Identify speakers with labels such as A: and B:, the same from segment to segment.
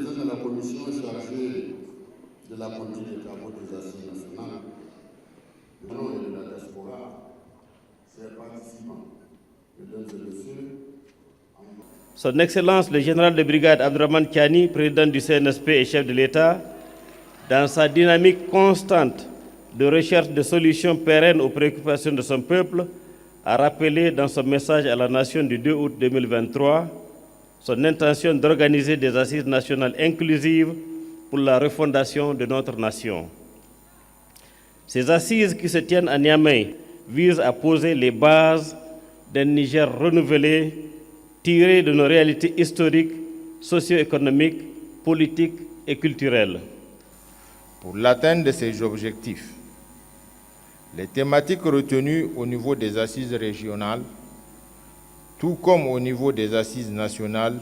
A: président de la commission chargée de la politique des travaux des assises nationales, au nom de la diaspora, chers participants, mesdames et messieurs,
B: Son Excellence le général de brigade Abdourahmane Tiani, président du CNSP et chef de l'État, dans sa dynamique constante de recherche de solutions pérennes aux préoccupations de son peuple, a rappelé dans son message à la nation du 2 août 2023 son intention d'organiser des assises nationales inclusives pour la refondation de notre nation. Ces assises qui se tiennent à Niamey visent à poser les bases d'un Niger renouvelé, tiré de nos réalités historiques, socio-économiques, politiques et culturelles.
C: Pour l'atteinte de ces objectifs, les thématiques retenues au niveau des assises régionales, tout comme au niveau des assises nationales,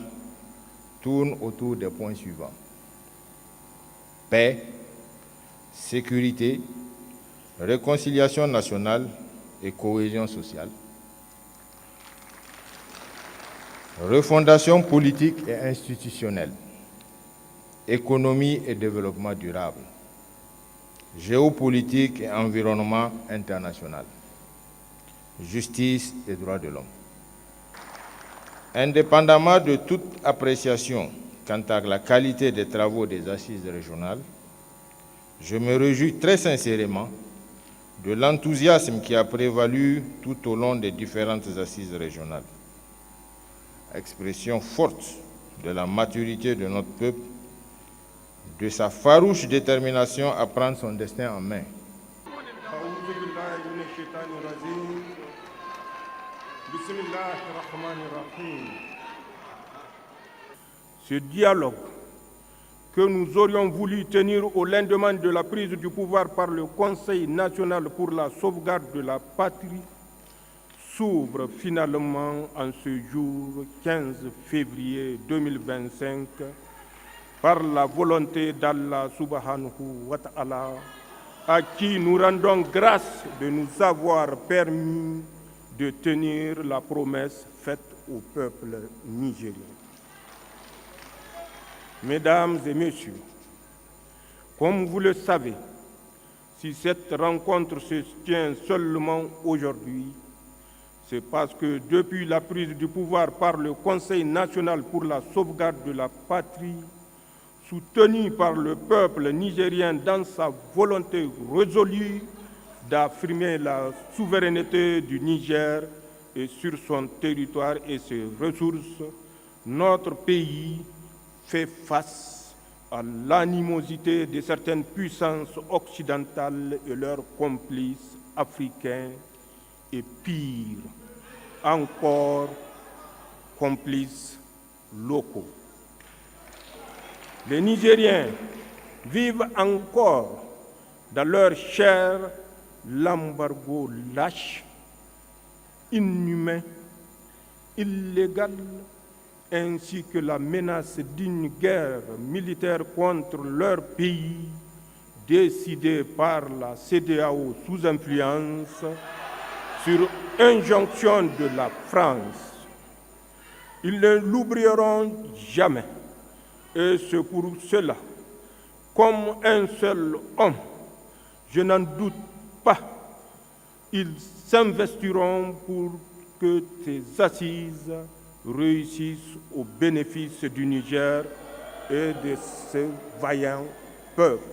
C: tournent autour des points suivants: paix, sécurité, réconciliation nationale et cohésion sociale, refondation politique et institutionnelle, économie et développement durable, géopolitique et environnement international, justice et droits de l'homme. Indépendamment de toute appréciation quant à la qualité des travaux des assises régionales, je me réjouis très sincèrement de l'enthousiasme qui a prévalu tout au long des différentes assises régionales. Expression forte de la maturité de notre peuple, de sa farouche détermination à prendre son destin en main.
D: Ce dialogue que nous aurions voulu tenir au lendemain de la prise du pouvoir par le Conseil national pour la sauvegarde de la patrie s'ouvre finalement en ce jour 15 février 2025 par la volonté d'Allah subhanahu wa ta'ala, à qui nous rendons grâce de nous avoir permis de tenir la promesse faite au peuple nigérien. Mesdames et messieurs, comme vous le savez, si cette rencontre se tient seulement aujourd'hui, c'est parce que depuis la prise du pouvoir par le Conseil national pour la sauvegarde de la patrie, soutenu par le peuple nigérien dans sa volonté résolue d'affirmer la souveraineté du Niger et sur son territoire et ses ressources, notre pays fait face à l'animosité de certaines puissances occidentales et leurs complices africains et pire encore, complices locaux. Les Nigériens vivent encore dans leur chair l'embargo lâche, inhumain, illégal, ainsi que la menace d'une guerre militaire contre leur pays, décidée par la CEDEAO sous influence, sur injonction de la France. Ils ne l'oublieront jamais. Et c'est pour cela, comme un seul homme, je n'en doute pas, ils s'investiront pour que ces assises réussissent au bénéfice du Niger et de ce vaillant peuple.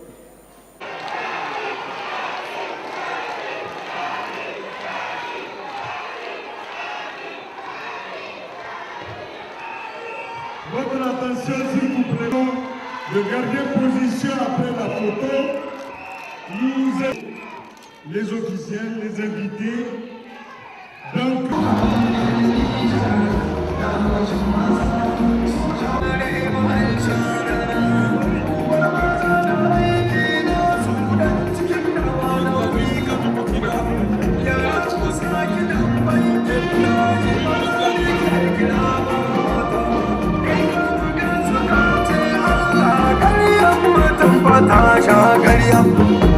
E: Votre attention, s'il vous plaît, de garder position après la photo. Les officiels, les invités. Donc,
F: ta sha ƙarya